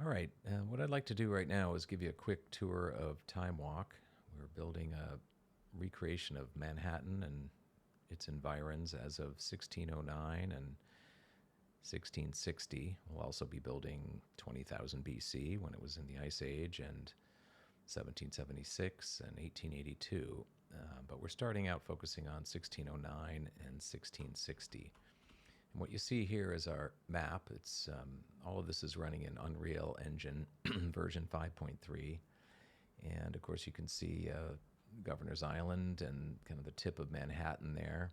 All right, what I'd like to do right now is give you a quick tour of TimeWalk. We're building a recreation of Manhattan and its environs as of 1609 and 1660. We'll also be building 20,000 BC when it was in the Ice Age, and 1776 and 1882. But we're starting out focusing on 1609 and 1660. And what you see here is our map. It's all of this is running in Unreal Engine version 5.3, and of course you can see Governor's Island and kind of the tip of Manhattan there,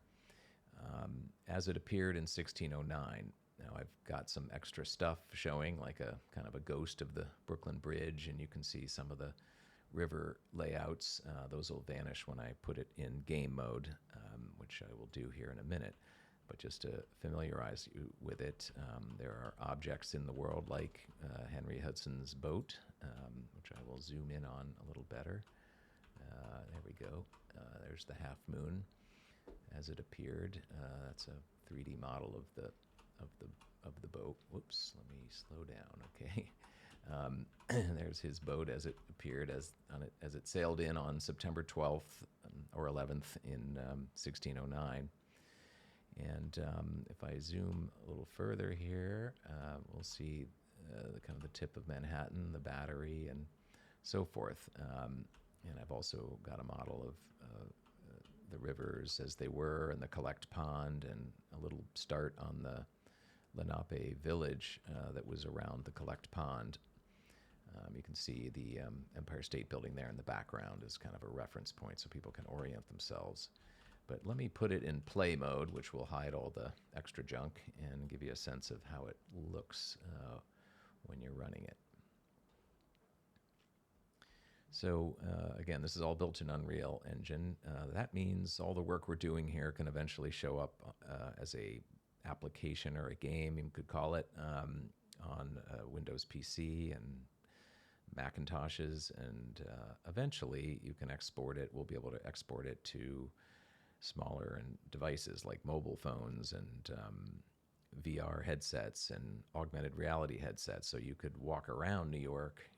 as it appeared in 1609. Now I've got some extra stuff showing, like a kind of a ghost of the Brooklyn Bridge, and you can see some of the river layouts. Those will vanish when I put it in game mode, which I will do here in a minute. But just to familiarize you with it, there are objects in the world like Henry Hudson's boat, which I will zoom in on a little better. There we go. There's the half moon as it appeared. That's a 3D model of the boat. Whoops, let me slow down. Okay. There's his boat as it appeared as it sailed in on September 12th or 11th in 1609. And if I zoom a little further here, we'll see the kind of the tip of Manhattan, the Battery, and so forth. And I've also got a model of the rivers as they were, and the Collect Pond, and a little start on the Lenape village that was around the Collect Pond. You can see the Empire State Building there in the background as kind of a reference point so people can orient themselves. But let me put it in play mode, which will hide all the extra junk and give you a sense of how it looks when you're running it. So again, this is all built in Unreal Engine. That means all the work we're doing here can eventually show up as a application or a game, you could call it, on Windows PC and Macintoshes, and eventually you can export it. We'll be able to export it to smaller and devices like mobile phones and VR headsets and augmented reality headsets, so you could walk around New York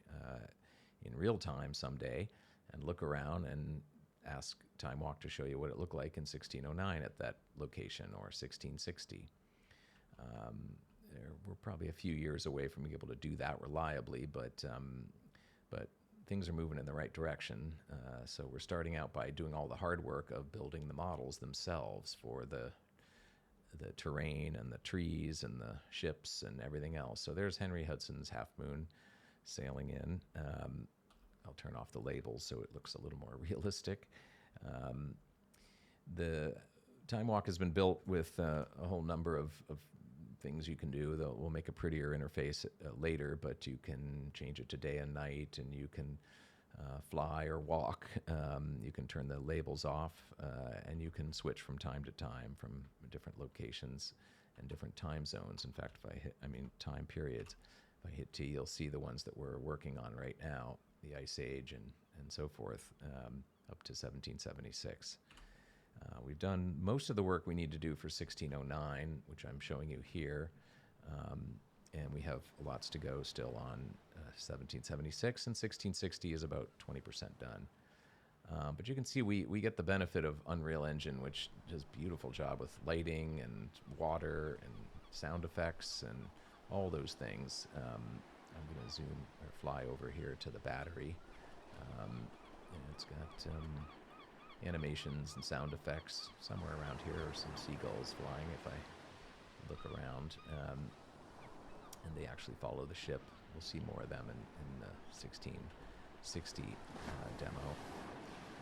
in real time someday and look around and ask TimeWalk to show you what it looked like in 1609 at that location, or 1660. We're probably a few years away from being able to do that reliably, but things are moving in the right direction. So we're starting out by doing all the hard work of building the models themselves for the terrain and the trees and the ships and everything else. So there's Henry Hudson's Half Moon sailing in. I'll turn off the labels so it looks a little more realistic. The TimeWalk has been built with a whole number of things you can do. We'll make a prettier interface later, but you can change it to day and night, and you can fly or walk. You can turn the labels off, and you can switch from time to time from different locations and different time zones. In fact, time periods. If I hit T, you'll see the ones that we're working on right now, the Ice Age and so forth, up to 1776. We've done most of the work we need to do for 1609, which I'm showing you here, and we have lots to go still on 1776, and 1660 is about 20% done. But you can see we get the benefit of Unreal Engine, which does a beautiful job with lighting and water and sound effects and all those things. I'm going to zoom or fly over here to the Battery, and it's got animations and sound effects. Somewhere around here are some seagulls flying if I look around, and they actually follow the ship. We'll see more of them in the 1660 demo.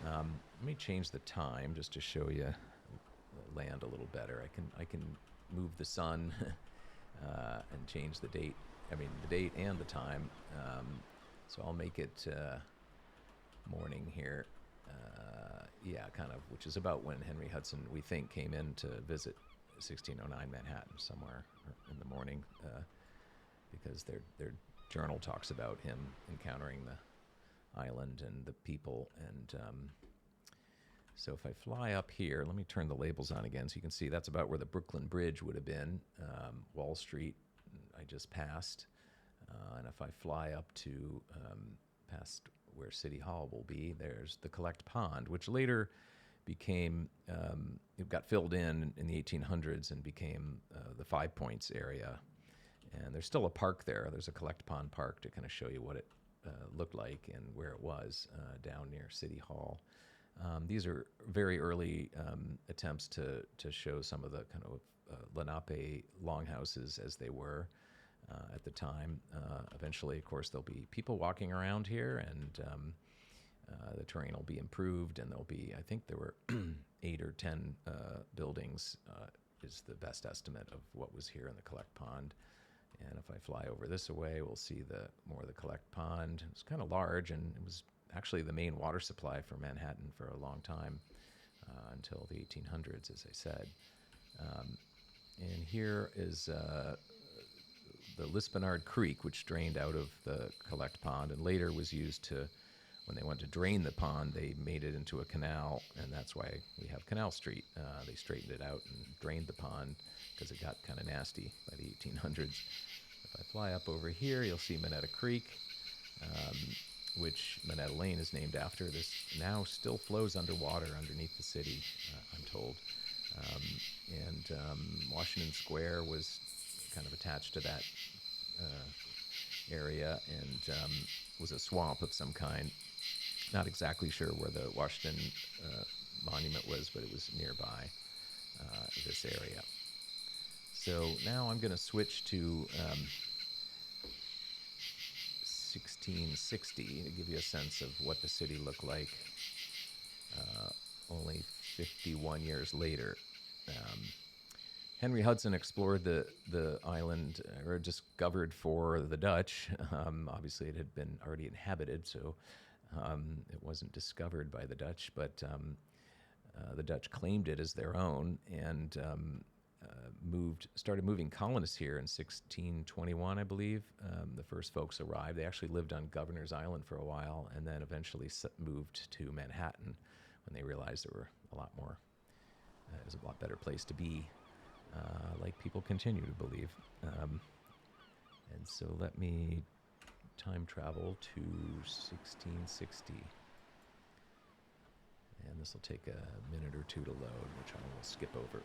Let me change the time just to show you the land a little better. I can move the sun and change the date. The date and the time. So I'll make it morning here. Which is about when Henry Hudson, we think, came in to visit 1609 Manhattan, somewhere in the morning, because their journal talks about him encountering the island and the people. And so if I fly up here, let me turn the labels on again so you can see that's about where the Brooklyn Bridge would have been. Wall Street, I just passed. And if I fly up to past where City Hall will be, there's the Collect Pond, which later became, it got filled in the 1800s and became the Five Points area. And there's still a park there. There's a Collect Pond Park to kind of show you what it looked like and where it was down near City Hall. These are very early attempts to show some of the kind of Lenape longhouses as they were at the time. Eventually, of course, there'll be people walking around here, and the terrain will be improved, and there'll be, I think there were 8 or 10 buildings is the best estimate of what was here in the Collect Pond. And if I fly over this away, we'll see more of the Collect Pond. It's kind of large, and it was actually the main water supply for Manhattan for a long time, until the 1800s, as I said. And here is the Lispenard Creek, which drained out of the Collect Pond and later was used to, when they wanted to drain the pond, they made it into a canal, and that's why we have Canal Street. They straightened it out and drained the pond because it got kind of nasty by the 1800s. If I fly up over here, you'll see Monetta Creek, which Monetta Lane is named after. This now still flows underwater underneath the city, I'm told. Washington Square was kind of attached to that area and was a swamp of some kind. Not exactly sure where the Washington monument was, but it was nearby this area. So now I'm going to switch to 1660 to give you a sense of what the city looked like only 51 years later. Henry Hudson explored the island, or discovered for the Dutch. Obviously, it had been already inhabited, so it wasn't discovered by the Dutch, but the Dutch claimed it as their own and started moving colonists here in 1621, I believe. The first folks arrived. They actually lived on Governor's Island for a while, and then eventually moved to Manhattan when they realized there were a lot more. It was a lot better place to be. Like people continue to believe. And so let me time travel to 1660. And this will take a minute or two to load, which I will skip over.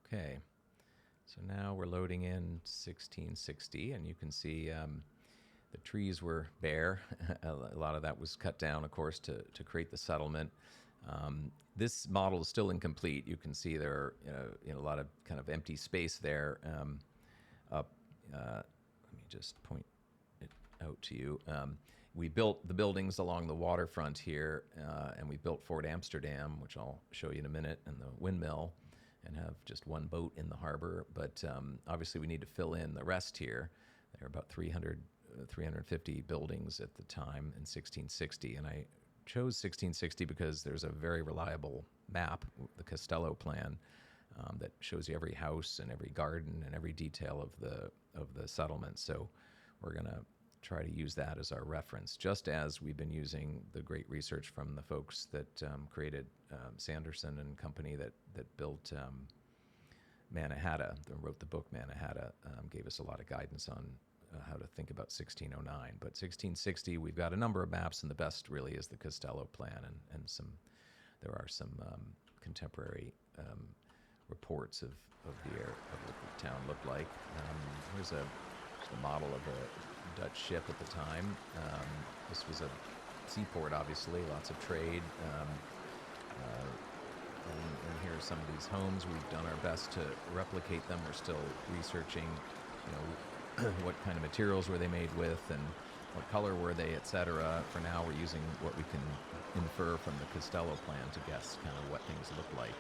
Okay, so now we're loading in 1660, and you can see the trees were bare. A lot of that was cut down, of course, to create the settlement. This model is still incomplete. You can see there are a lot of kind of empty space there. Let me just point it out to you. We built the buildings along the waterfront here, and we built Fort Amsterdam, which I'll show you in a minute, and the windmill, and have just one boat in the harbor. But obviously we need to fill in the rest here. There are about 350 buildings at the time in 1660, and I chose 1660 because there's a very reliable map, the Costello plan, that shows you every house and every garden and every detail of the settlement. So we're going to try to use that as our reference, just as we've been using the great research from the folks that created Sanderson and company that built Mannahatta, that wrote the book Mannahatta, gave us a lot of guidance on how to think about 1609. But 1660, we've got a number of maps, and the best really is the Costello plan, and there are some contemporary reports of what the town looked like. Here's a model of a Dutch ship at the time. This was a seaport, obviously, lots of trade. And here are some of these homes. We've done our best to replicate them. We're still researching, what kind of materials were they made with and what color were they, etc. For now, we're using what we can infer from the Costello plan to guess kind of what things look like.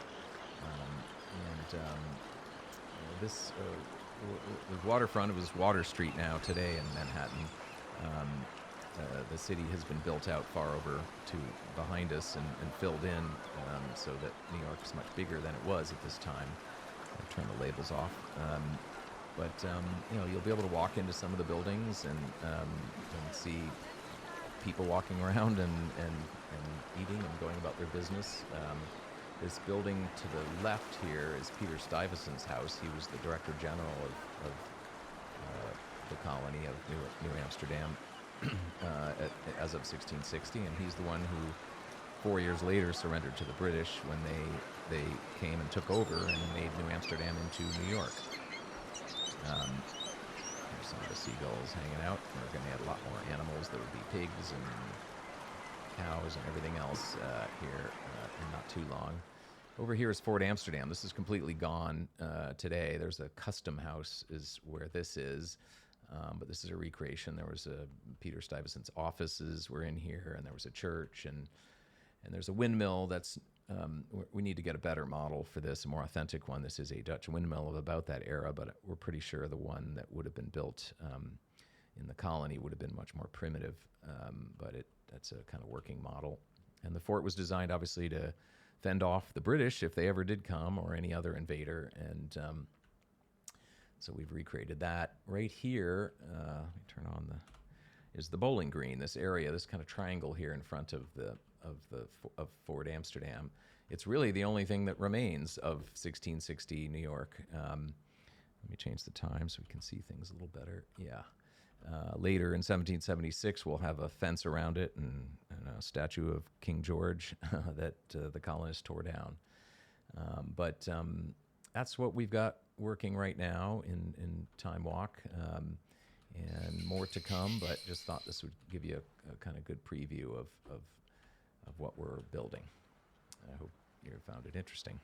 This the waterfront, it was Water Street now today in Manhattan. The city has been built out far over to behind us and filled in so that New York is much bigger than it was at this time. I'll turn the labels off. You'll be able to walk into some of the buildings and see people walking around and eating and going about their business. This building to the left here is Peter Stuyvesant's house. He was the Director General of the colony of New Amsterdam as of 1660, and he's the one who 4 years later surrendered to the British when they came and took over and made New Amsterdam into New York. There's some of the seagulls hanging out. We're going to add a lot more animals. There would be pigs and cows and everything else here in not too long. Over here is Fort Amsterdam. This is completely gone today. There's a custom house is where this is, but this is a recreation. There was Peter Stuyvesant's offices were in here, and there was a church, and there's a windmill that's, we need to get a better model for this, a more authentic one. This is a Dutch windmill of about that era, but we're pretty sure the one that would have been built in the colony would have been much more primitive, but that's a kind of working model. And the fort was designed, obviously, to fend off the British if they ever did come, or any other invader, and so we've recreated that. Right here, let me turn on is the Bowling Green, this area, this kind of triangle here in front of Fort Amsterdam. It's really the only thing that remains of 1660 New York. Let me change the time so we can see things a little better. Yeah. Later in 1776, we'll have a fence around it and a statue of King George that the colonists tore down. But that's what we've got working right now in TimeWalk. And more to come, but just thought this would give you a kind of good preview of what we're building. I hope you found it interesting.